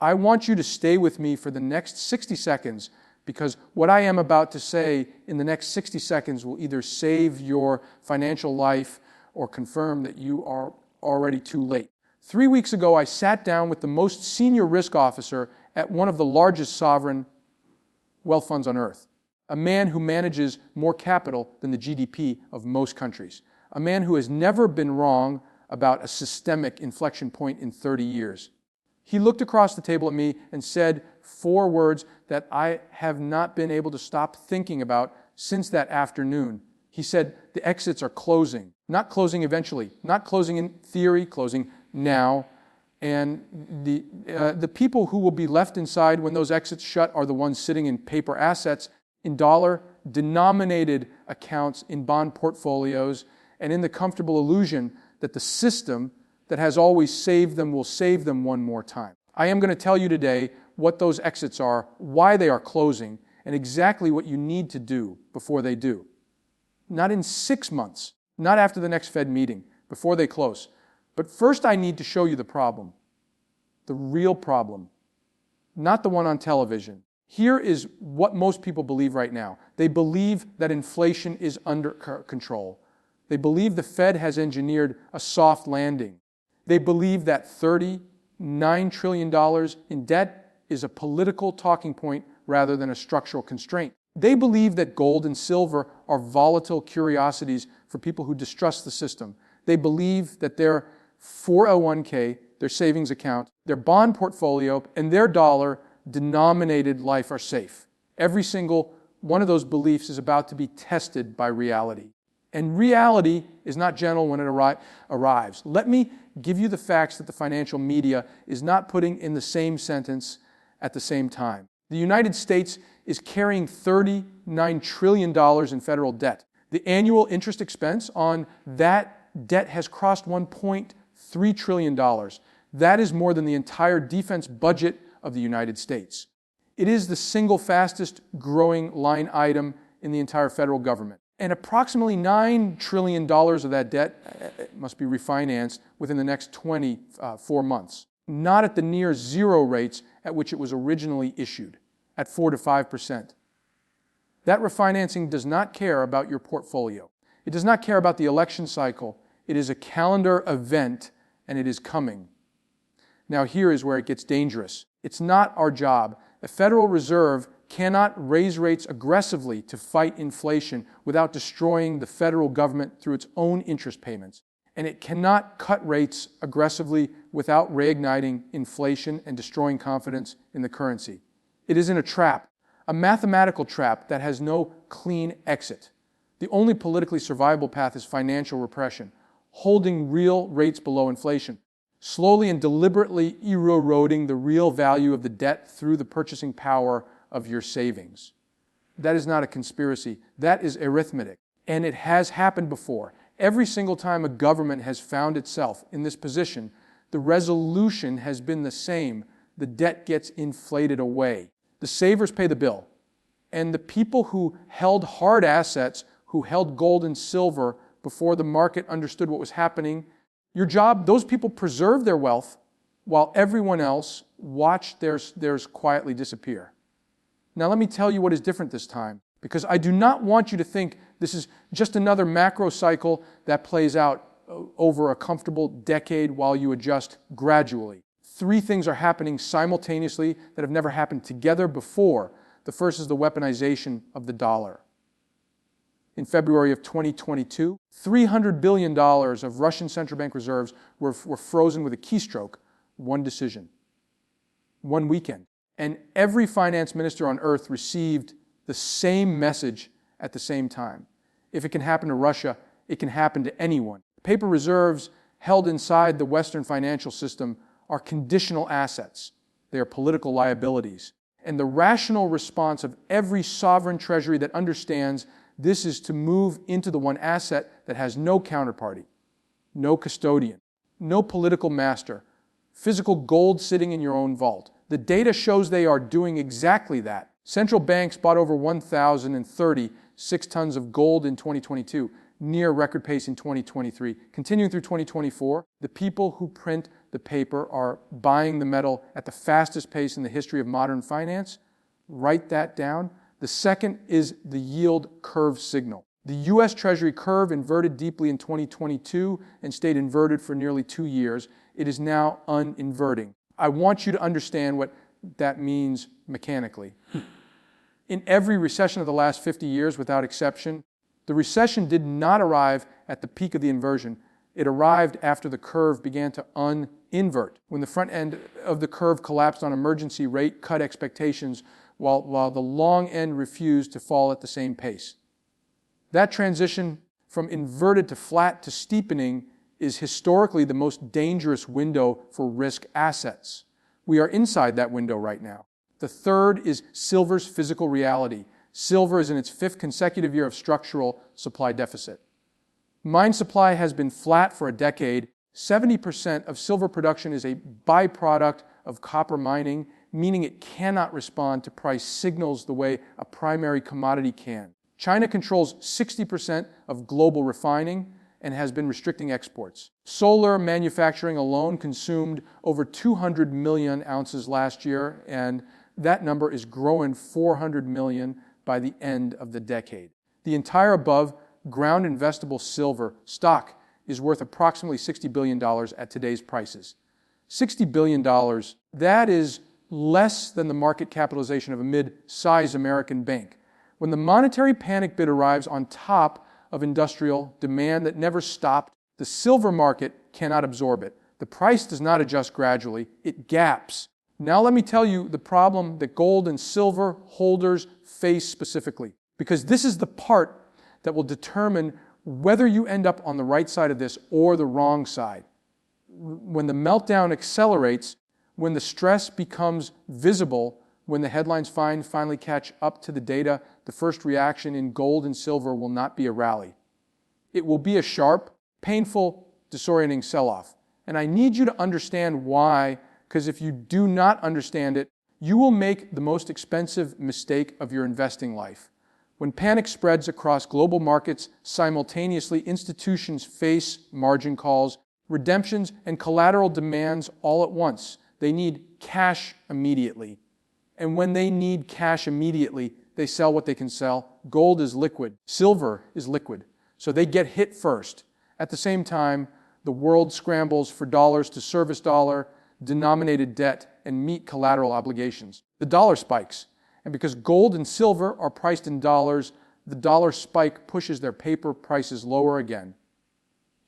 I want you to stay with me for the next 60 seconds because what I am about to say in the next 60 seconds will either save your financial life or confirm that you are already too late. 3 weeks ago, I sat down with the most senior risk officer at one of the largest sovereign wealth funds on earth, a man who manages more capital than the GDP of most countries, a man who has never been wrong about a systemic inflection point in 30 years. He looked across the table at me and said 4 words that I have not been able to stop thinking about since that afternoon. He said, the exits are closing, not closing eventually, not closing in theory, closing now. And the people who will be left inside when those exits shut are the ones sitting in paper assets, in dollar-denominated accounts, in bond portfolios, and in the comfortable illusion that the system that has always saved them will save them one more time. I am going to tell you today what those exits are, why they are closing, and exactly what you need to do before they do. Not in 6 months, not after the next Fed meeting, before they close. But first I need to show you the problem, the real problem, not the one on television. Here is what most people believe right now. They believe that inflation is under control. They believe the Fed has engineered a soft landing. They believe that $39 trillion in debt is a political talking point rather than a structural constraint. They believe that gold and silver are volatile curiosities for people who distrust the system. They believe that their 401k, their savings account, their bond portfolio, and their dollar-denominated life are safe. Every single one of those beliefs is about to be tested by reality. And reality is not gentle when it arrives. Let me give you the facts that the financial media is not putting in the same sentence at the same time. The United States is carrying $39 trillion in federal debt. The annual interest expense on that debt has crossed $1.3 trillion. That is more than the entire defense budget of the United States. It is the single fastest growing line item in the entire federal government. And approximately $9 trillion of that debt must be refinanced within the next 24 months. Not at the near zero rates at which it was originally issued, at 4 to 5%. That refinancing does not care about your portfolio. It does not care about the election cycle. It is a calendar event, and it is coming. Now here is where it gets dangerous. It's not our job. The Federal Reserve cannot raise rates aggressively to fight inflation without destroying the federal government through its own interest payments. And it cannot cut rates aggressively without reigniting inflation and destroying confidence in the currency. It is in a trap, a mathematical trap that has no clean exit. The only politically survivable path is financial repression, holding real rates below inflation, slowly and deliberately eroding the real value of the debt through the purchasing power of your savings. That is not a conspiracy. That is arithmetic. And it has happened before. Every single time a government has found itself in this position, the resolution has been the same. The debt gets inflated away. The savers pay the bill. And the people who held hard assets, who held gold and silver before the market understood what was happening, your job, those people preserve their wealth while everyone else watched theirs quietly disappear. Now let me tell you what is different this time, because I do not want you to think this is just another macro cycle that plays out over a comfortable decade while you adjust gradually. 3 things are happening simultaneously that have never happened together before. The first is the weaponization of the dollar. In February of 2022, $300 billion of Russian central bank reserves were frozen with a keystroke, one decision, one weekend. And every finance minister on earth received the same message at the same time. If it can happen to Russia, it can happen to anyone. Paper reserves held inside the Western financial system are conditional assets. They are political liabilities. And the rational response of every sovereign treasury that understands this is to move into the one asset that has no counterparty, no custodian, no political master, physical gold sitting in your own vault. The data shows they are doing exactly that. Central banks bought over 1,036 tons of gold in 2022, near record pace in 2023. Continuing through 2024, the people who print the paper are buying the metal at the fastest pace in the history of modern finance. Write that down. The second is the yield curve signal. The U.S. Treasury curve inverted deeply in 2022 and stayed inverted for nearly 2 years. It is now uninverting. I want you to understand what that means mechanically. In every recession of the last 50 years, without exception, the recession did not arrive at the peak of the inversion. It arrived after the curve began to uninvert, when the front end of the curve collapsed on emergency rate cut expectations while the long end refused to fall at the same pace. That transition from inverted to flat to steepening is historically the most dangerous window for risk assets. We are inside that window right now. The third is silver's physical reality. Silver is in its 5th consecutive year of structural supply deficit. Mine supply has been flat for a decade. 70% of silver production is a byproduct of copper mining, meaning it cannot respond to price signals the way a primary commodity can. China controls 60% of global refining and has been restricting exports. Solar manufacturing alone consumed over 200 million ounces last year, and that number is growing 400 million by the end of the decade. The entire above ground investable silver stock is worth approximately $60 billion at today's prices. $60 billion, that is less than the market capitalization of a mid-sized American bank. When the monetary panic bid arrives on top of industrial demand that never stopped, the silver market cannot absorb it. The price does not adjust gradually, it gaps. Now let me tell you the problem that gold and silver holders face specifically, because this is the part that will determine whether you end up on the right side of this or the wrong side. When the meltdown accelerates, when the stress becomes visible, when the headlines finally catch up to the data, the first reaction in gold and silver will not be a rally. It will be a sharp, painful, disorienting sell-off. And I need you to understand why, because if you do not understand it, you will make the most expensive mistake of your investing life. When panic spreads across global markets, simultaneously institutions face margin calls, redemptions, and collateral demands all at once. They need cash immediately. And when they need cash immediately, they sell what they can sell. Gold is liquid. Silver is liquid. So they get hit first. At the same time, the world scrambles for dollars to service dollar-denominated debt and meet collateral obligations. The dollar spikes. And because gold and silver are priced in dollars, the dollar spike pushes their paper prices lower again.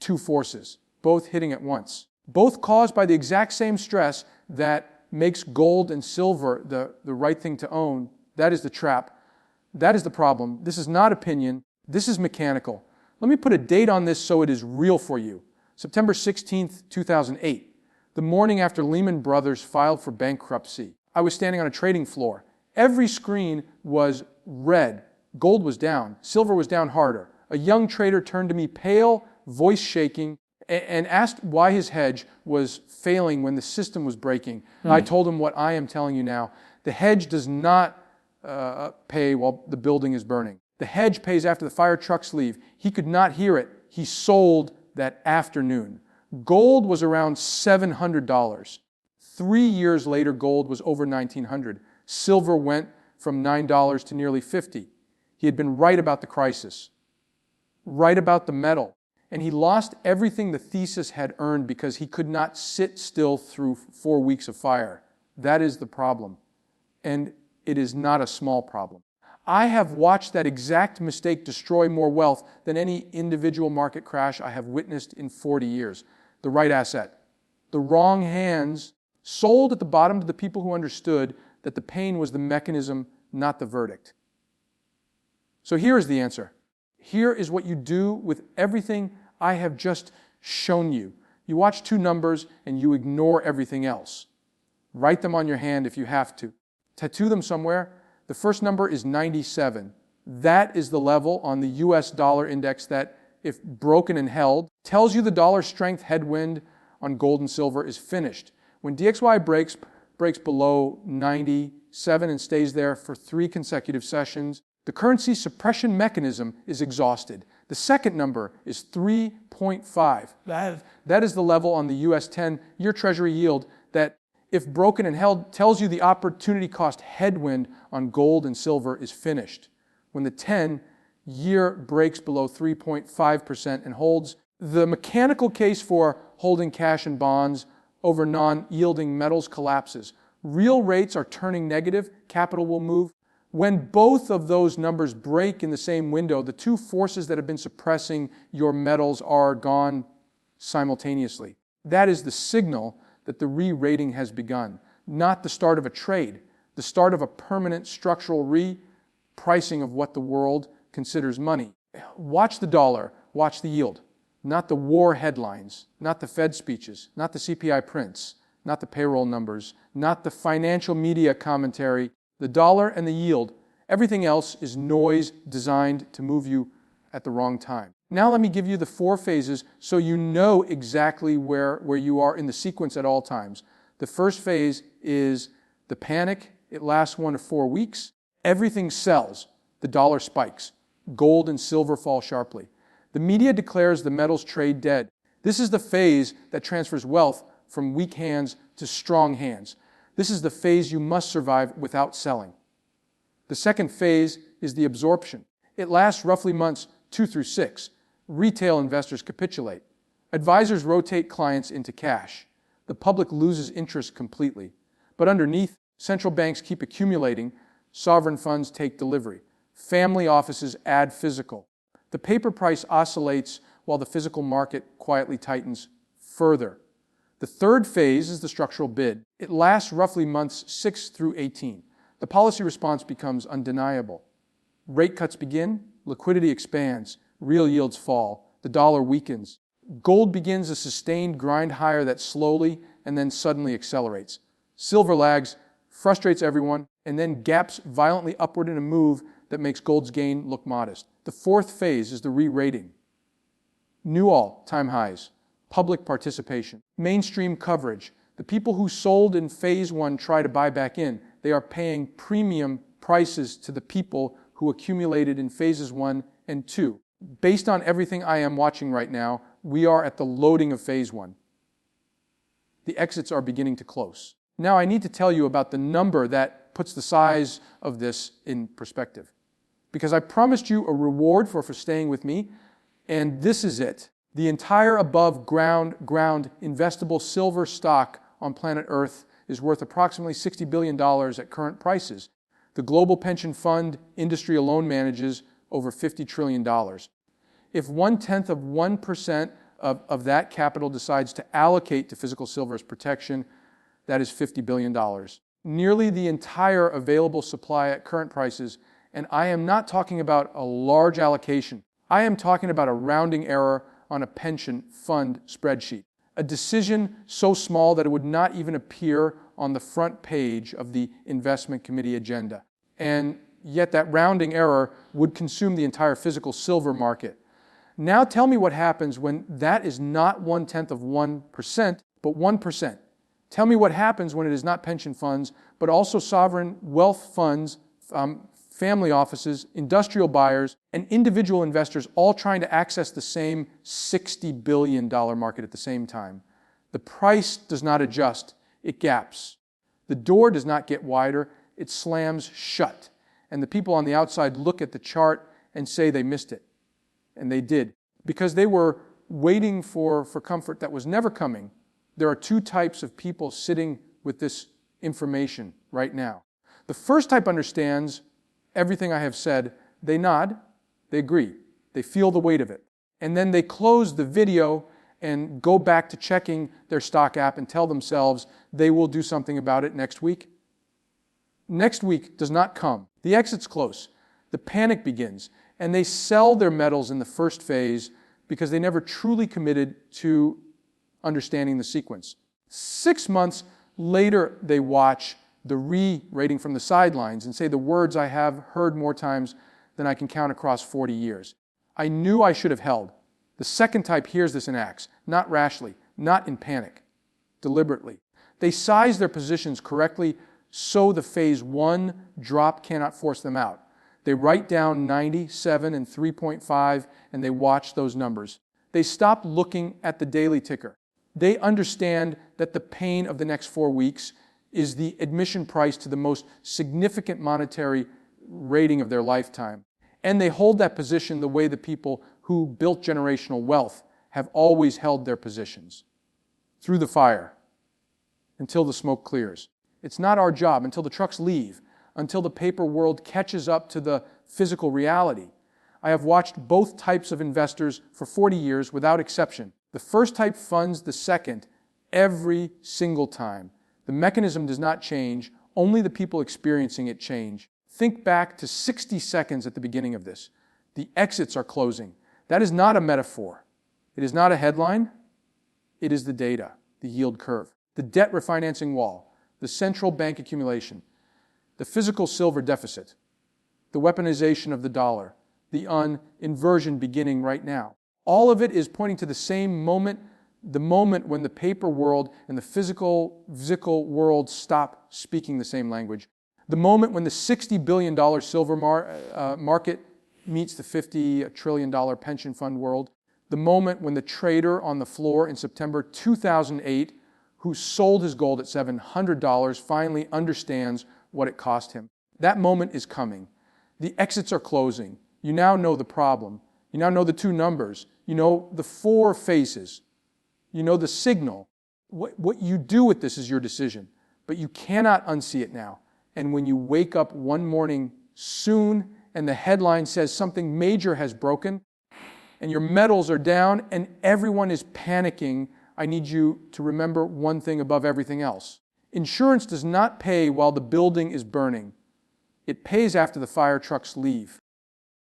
Two forces, both hitting at once. Both caused by the exact same stress that makes gold and silver the right thing to own. That is the trap. That is the problem. This is not opinion. This is mechanical. Let me put a date on this so it is real for you. September 16th, 2008, the morning after Lehman Brothers filed for bankruptcy. I was standing on a trading floor. Every screen was red. Gold was down. Silver was down harder. A young trader turned to me, pale, voice shaking, and asked why his hedge was failing when the system was breaking. I told him what I am telling you now. The hedge does not pay while the building is burning. The hedge pays after the fire trucks leave. He could not hear it. He sold that afternoon. Gold was around $700. 3 years later, gold was over $1,900. Silver went from $9 to nearly $50. He had been right about the crisis, right about the metal. And he lost everything the thesis had earned because he could not sit still through 4 weeks of fire. That is the problem. And it is not a small problem. I have watched that exact mistake destroy more wealth than any individual market crash I have witnessed in 40 years. The right asset. The wrong hands sold at the bottom to the people who understood that the pain was the mechanism, not the verdict. So here is the answer. Here is what you do with everything I have just shown you. You watch 2 numbers and you ignore everything else. Write them on your hand if you have to. Tattoo them somewhere. The first number is 97. That is the level on the US dollar index that, if broken and held, tells you the dollar strength headwind on gold and silver is finished. When DXY breaks below 97 and stays there for 3 consecutive sessions, the currency suppression mechanism is exhausted. The second number is 3.5. That is the level on the US 10-year Treasury yield that, if broken and held, tells you the opportunity cost headwind on gold and silver is finished. When the 10-year breaks below 3.5% and holds, the mechanical case for holding cash and bonds over non-yielding metals collapses. Real rates are turning negative, capital will move. When both of those numbers break in the same window, the two forces that have been suppressing your metals are gone simultaneously. That is the signal that the re-rating has begun, not the start of a trade, the start of a permanent structural repricing of what the world considers money. Watch the dollar, watch the yield, not the war headlines, not the Fed speeches, not the CPI prints, not the payroll numbers, not the financial media commentary. The dollar and the yield, everything else is noise designed to move you at the wrong time. Now let me give you the 4 phases so you know exactly where you are in the sequence at all times. The first phase is the panic. It lasts 1 to 4 weeks. Everything sells. The dollar spikes. Gold and silver fall sharply. The media declares the metals trade dead. This is the phase that transfers wealth from weak hands to strong hands. This is the phase you must survive without selling. The second phase is the absorption. It lasts roughly months 2 through 6. Retail investors capitulate. Advisors rotate clients into cash. The public loses interest completely. But underneath, central banks keep accumulating. Sovereign funds take delivery. Family offices add physical. The paper price oscillates while the physical market quietly tightens further. The third phase is the structural bid. It lasts roughly months 6 through 18. The policy response becomes undeniable. Rate cuts begin, liquidity expands, real yields fall, the dollar weakens. Gold begins a sustained grind higher that slowly and then suddenly accelerates. Silver lags, frustrates everyone, and then gaps violently upward in a move that makes gold's gain look modest. The fourth phase is the re-rating. New all-time highs. Public participation, mainstream coverage. The people who sold in phase 1 try to buy back in. They are paying premium prices to the people who accumulated in phases 1 and 2. Based on everything I am watching right now, we are at the loading of phase 1. The exits are beginning to close. Now I need to tell you about the number that puts the size of this in perspective. Because I promised you a reward for staying with me, and this is it. The entire above ground investable silver stock on planet Earth is worth approximately $60 billion at current prices. The global pension fund industry alone manages over $50 trillion. If 0.1% of that capital decides to allocate to physical silver as protection, that is $50 billion. Nearly the entire available supply at current prices, and I am not talking about a large allocation. I am talking about a rounding error on a pension fund spreadsheet. A decision so small that it would not even appear on the front page of the investment committee agenda. And yet that rounding error would consume the entire physical silver market. Now tell me what happens when that is not 0.1%, but 1%. Tell me what happens when it is not pension funds, but also sovereign wealth funds, family offices, industrial buyers, and individual investors all trying to access the same $60 billion market at the same time. The price does not adjust, it gaps. The door does not get wider, it slams shut. And the people on the outside look at the chart and say they missed it. And they did. Because they were waiting for comfort that was never coming. There are 2 types of people sitting with this information right now. The first type understands everything I have said. They nod, they agree, they feel the weight of it. And then they close the video and go back to checking their stock app and tell themselves they will do something about it next week. Next week does not come. The exit's close. The panic begins. And they sell their metals in the first phase because they never truly committed to understanding the sequence. 6 months later, they watch the re-rating from the sidelines and say the words I have heard more times than I can count across 40 years. I knew I should have held. The second type hears this and acts, not rashly, not in panic, deliberately. They size their positions correctly so the phase 1 drop cannot force them out. They write down 97 and 3.5, and they watch those numbers. They stop looking at the daily ticker. They understand that the pain of the next 4 weeks is the admission price to the most significant monetary rating of their lifetime. And they hold that position the way the people who built generational wealth have always held their positions, through the fire, until the smoke clears. It's not our job until the trucks leave, until the paper world catches up to the physical reality. I have watched both types of investors for 40 years without exception. The first type funds the second every single time. The mechanism does not change, only the people experiencing it change. Think back to 60 seconds at the beginning of this. The exits are closing. That is not a metaphor. It is not a headline. It is the data, the yield curve, the debt refinancing wall, the central bank accumulation, the physical silver deficit, the weaponization of the dollar, the inversion beginning right now. All of it is pointing to the same moment, the moment when the paper world and the physical world stop speaking the same language. The moment when the $60 billion silver market meets the $50 trillion pension fund world. The moment when the trader on the floor in September 2008, who sold his gold at $700, finally understands what it cost him. That moment is coming. The exits are closing. You now know the problem. You now know the two numbers. You know the four faces. You know the signal. What you do with this is your decision, but you cannot unsee it now. And when you wake up one morning soon and the headline says something major has broken and your metals are down and everyone is panicking, I need you to remember one thing above everything else. Insurance does not pay while the building is burning. It pays after the fire trucks leave.